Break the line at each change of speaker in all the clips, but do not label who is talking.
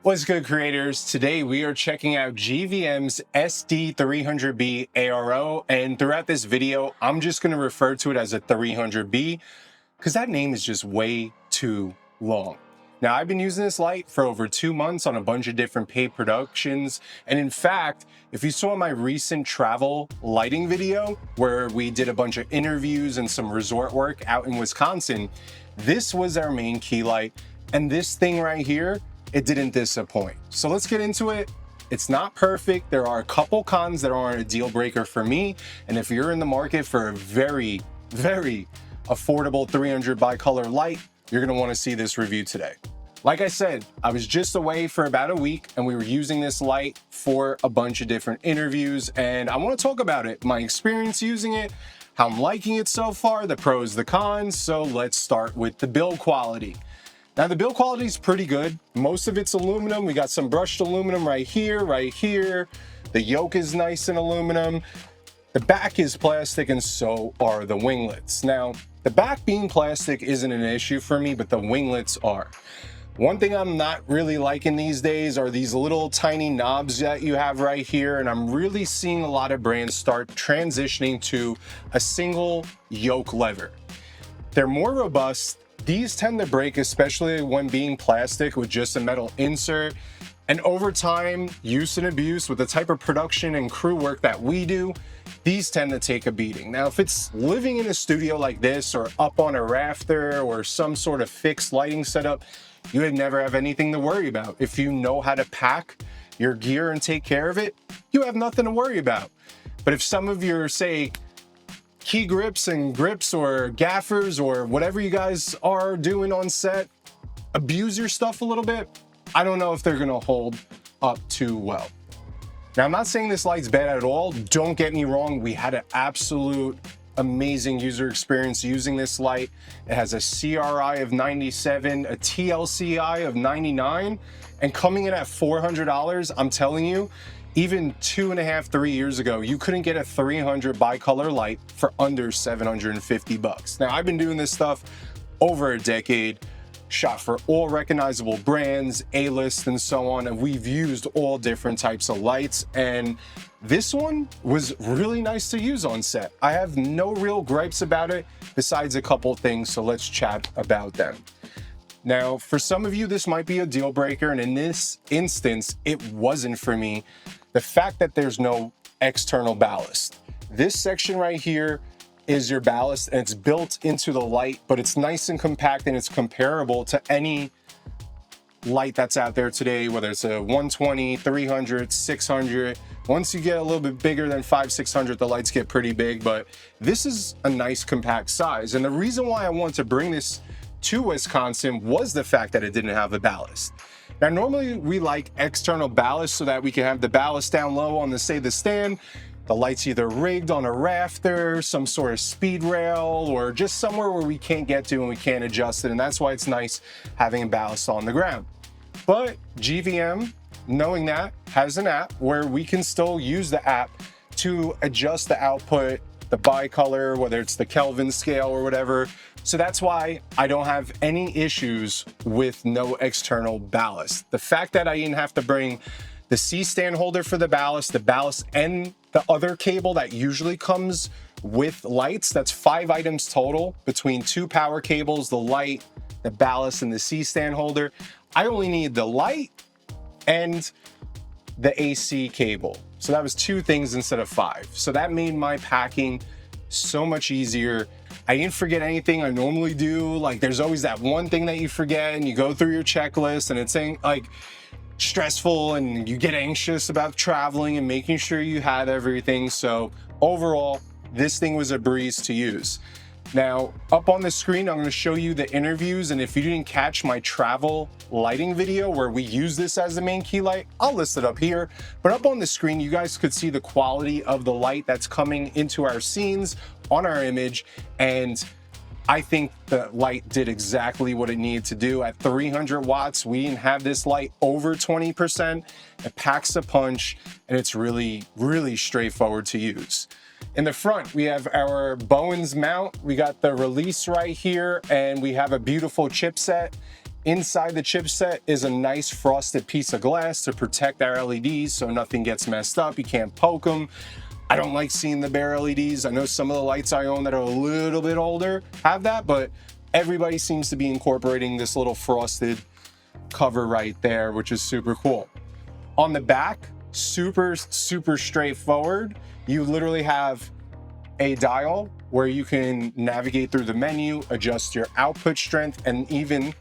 What's good, creators? Today we are checking out GVM's SD300B ARO, and throughout this video I'm just going to refer to it as a 300B because that name is just way too long. Now, I've been using this light for over 2 months on a bunch of different paid productions, and in fact, if you saw my recent travel lighting video where we did a bunch of interviews and some resort work out in Wisconsin, this was our main key light, and this thing right here, it didn't disappoint. So let's get into it. It's not perfect. There are a couple cons that aren't a deal breaker for me. And if you're in the market for a very, very affordable 300 bicolor light, you're gonna wanna see this review today. Like I said, I was just away for about a week and we were using this light for a bunch of different interviews, and I wanna talk about it, my experience using it, how I'm liking it so far, the pros, the cons. So let's start with the build quality. Now, the build quality is pretty good. Most of it's aluminum. We got some brushed aluminum right here, right here. The yoke is nice in aluminum. The back is plastic, and so are the winglets. Now, the back being plastic isn't an issue for me, but the winglets are. One thing I'm not really liking these days are these little tiny knobs that you have right here, and I'm really seeing a lot of brands start transitioning to a single yoke lever. They're more robust. These tend to break, especially when being plastic with just a metal insert. And over time, use and abuse with the type of production and crew work that we do, these tend to take a beating. Now, if it's living in a studio like this or up on a rafter or some sort of fixed lighting setup, you would never have anything to worry about. If you know how to pack your gear and take care of it, you have nothing to worry about. But if some of your, say, key grips and grips or gaffers or whatever you guys are doing on set, abuse your stuff a little bit, I don't know if they're gonna hold up too well. Now, I'm not saying this light's bad at all. Don't get me wrong. We had an absolute amazing user experience using this light. It has a CRI of 97, a TLCI of 99, and coming in at $400, I'm telling you, even 2.5, 3 years ago, you couldn't get a 300 bicolor light for under 750 bucks. Now, I've been doing this stuff over a decade, shot for all recognizable brands, A-list, and so on, and we've used all different types of lights, and this one was really nice to use on set. I have no real gripes about it besides a couple things, so let's chat about them. Now, for some of you, this might be a deal breaker, and in this instance, it wasn't for me. The fact that there's no external ballast. This section right here is your ballast, and it's built into the light, but it's nice and compact, and it's comparable to any light that's out there today, whether it's a 120, 300, 600. Once you get a little bit bigger than 500, 600, the lights get pretty big, but this is a nice compact size. And the reason why I want to bring this to Wisconsin was the fact that it didn't have a ballast. Now, normally we like external ballast so that we can have the ballast down low on the, say, the stand. The light's either rigged on a rafter, some sort of speed rail, or just somewhere where we can't get to and we can't adjust it. And that's why it's nice having a ballast on the ground. But GVM, knowing that, has an app where we can still use the app to adjust the output, the bicolor, whether it's the Kelvin scale or whatever. So that's why I don't have any issues with no external ballast. The fact that I didn't have to bring the C-stand holder for the ballast and the other cable that usually comes with lights, that's 5 items total between 2 power cables, the light, the ballast, and the C-stand holder. I only need the light and the AC cable. So that was 2 things instead of 5. So that made my packing so much easier. I didn't forget anything I normally do. Like, there's always that one thing that you forget, and you go through your checklist and it's saying like stressful, and you get anxious about traveling and making sure you had everything. So overall, this thing was a breeze to use. Now, up on the screen, I'm going to show you the interviews, and if you didn't catch my travel lighting video where we use this as the main key light, I'll list it up here. But up on the screen, you guys could see the quality of the light that's coming into our scenes on our image, and I think the light did exactly what it needed to do. At 300 watts, we didn't have this light over 20%. It packs a punch, and it's really, really straightforward to use. In the front, we have our Bowens mount. We got the release right here, and we have a beautiful chipset. Inside the chipset is a nice frosted piece of glass to protect our LEDs so nothing gets messed up. You can't poke them. I don't like seeing the bare LEDs. I know some of the lights I own that are a little bit older have that, but everybody seems to be incorporating this little frosted cover right there, which is super cool. On the back, super straightforward. You literally have a dial where you can navigate through the menu, adjust your output strength, and even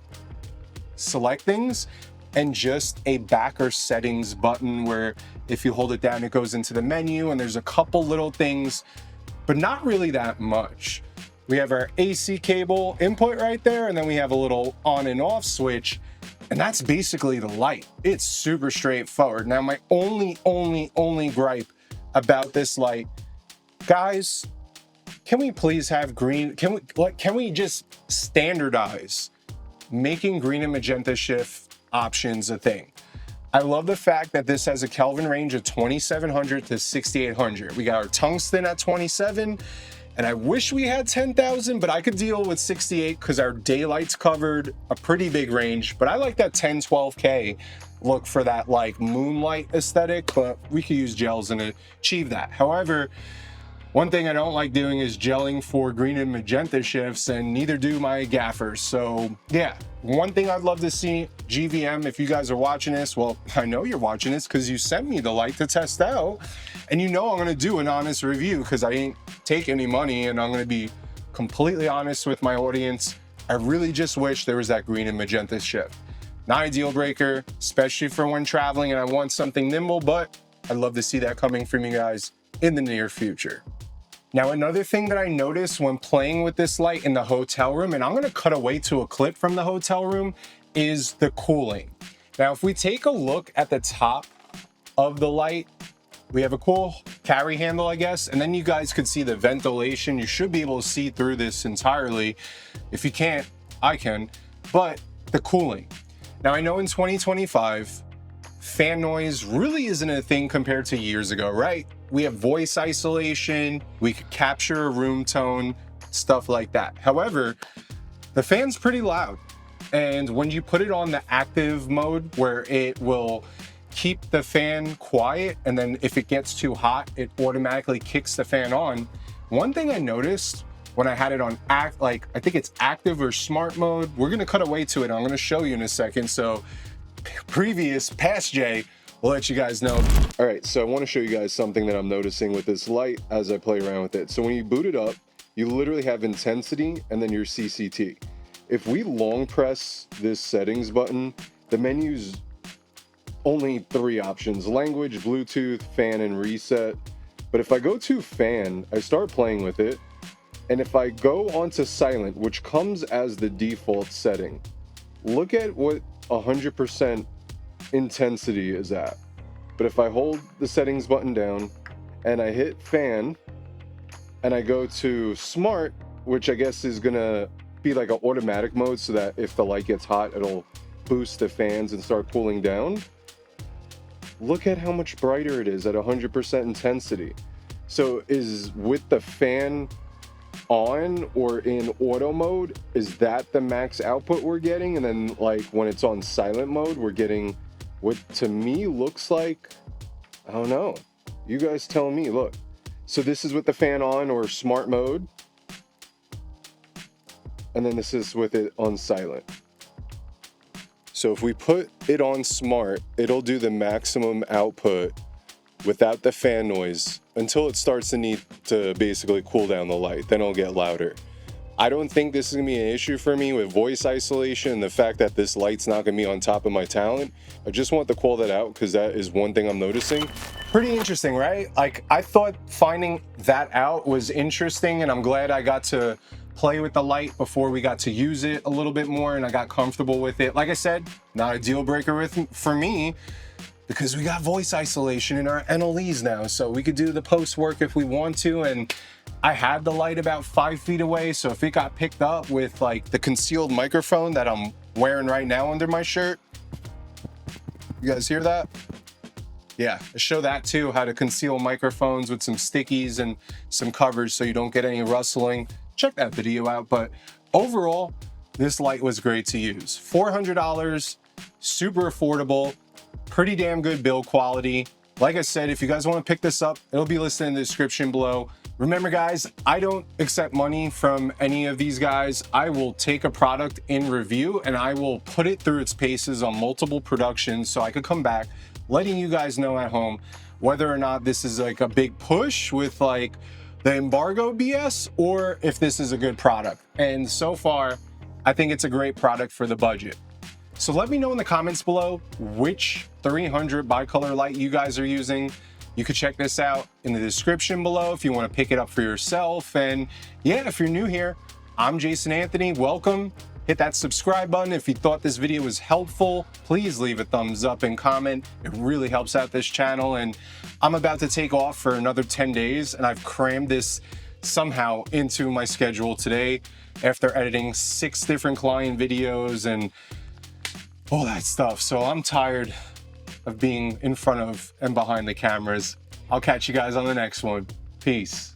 select things, and just a backer settings button where if you hold it down, it goes into the menu, and there's a couple little things, but not really that much. We have our AC cable input right there, and then we have a little on and off switch, and that's basically the light. It's super straightforward. Now, my only gripe about this light, guys, can we please have green? Can we just standardize making green and magenta shift options a thing? I love the fact that this has a Kelvin range of 2700 to 6800. We got our tungsten at 27, and I wish we had 10,000, but I could deal with 68 because our daylight's covered a pretty big range. But I like that 10, 12K look for that like moonlight aesthetic, but we could use gels and achieve that. However, one thing I don't like doing is gelling for green and magenta shifts, and neither do my gaffers. So yeah, one thing I'd love to see, GVM, if you guys are watching this, well, I know you're watching this because you sent me the light to test out, and you know I'm gonna do an honest review because I ain't take any money, and I'm gonna be completely honest with my audience. I really just wish there was that green and magenta shift. Not a deal breaker, especially for when traveling and I want something nimble, but I'd love to see that coming from you guys in the near future. Now, another thing that I noticed when playing with this light in the hotel room, and I'm gonna cut away to a clip from the hotel room, is the cooling. Now, if we take a look at the top of the light, we have a cool carry handle, I guess, and then you guys could see the ventilation. You should be able to see through this entirely. If you can't, I can, but the cooling. Now, I know in 2025, fan noise really isn't a thing compared to years ago, right? We have voice isolation, we could capture a room tone, stuff like that. However, the fan's pretty loud. And when you put it on the active mode where it will keep the fan quiet, and then if it gets too hot, it automatically kicks the fan on. One thing I noticed when I had it on I think it's active or smart mode, we're gonna cut away to it. I'm gonna show you in a second. So past Jay, we'll let you guys know. All right, so I want to show you guys something that I'm noticing with this light as I play around with it. So when you boot it up, you literally have intensity and then your CCT. If we long press this settings button, the menu's only 3 options: language, Bluetooth, fan, and reset. But if I go to fan, I start playing with it. And if I go onto silent, which comes as the default setting, look at what 100% intensity is at. But if I hold the settings button down and I hit fan and I go to smart, which I guess is gonna be like an automatic mode so that if the light gets hot, it'll boost the fans and start cooling down. Look at how much brighter it is at 100% intensity. So is with the fan on or in auto mode, is that the max output we're getting? And then like when it's on silent mode, we're getting what to me looks like, I don't know, you guys tell me. Look, so this is with the fan on or smart mode, and then this is with it on silent. So if we put it on smart, it'll do the maximum output without the fan noise until it starts to need to basically cool down the light, then it'll get louder. I don't think this is gonna be an issue for me with voice isolation and the fact that this light's not gonna be on top of my talent. I just want to call that out because that is one thing I'm noticing. Pretty interesting, right? Like, I thought finding that out was interesting, and I'm glad I got to play with the light before we got to use it a little bit more and I got comfortable with it. Like I said, not a deal breaker for me, because we got voice isolation in our NLEs now, so we could do the post work if we want to. And I had the light about 5 feet away, so if it got picked up with like the concealed microphone that I'm wearing right now under my shirt, you guys hear that? Yeah, I show that too, how to conceal microphones with some stickies and some covers so you don't get any rustling. Check that video out. But overall, this light was great to use. $400, super affordable, pretty damn good build quality. Like I said, if you guys want to pick this up, it'll be listed in the description below. Remember guys, I don't accept money from any of these guys. I will take a product in review and I will put it through its paces on multiple productions so I could come back letting you guys know at home whether or not this is like a big push with like the embargo BS or if this is a good product. And so far, I think it's a great product for the budget. So let me know in the comments below which 300 bicolor light you guys are using. You could check this out in the description below if you want to pick it up for yourself. And yeah, if you're new here, I'm Jason Anthony. Welcome. Hit that subscribe button. If you thought this video was helpful, please leave a thumbs up and comment. It really helps out this channel. And I'm about to take off for another 10 days and I've crammed this somehow into my schedule today after editing 6 different client videos and all that stuff. So I'm tired of being in front of and behind the cameras. I'll catch you guys on the next one. Peace.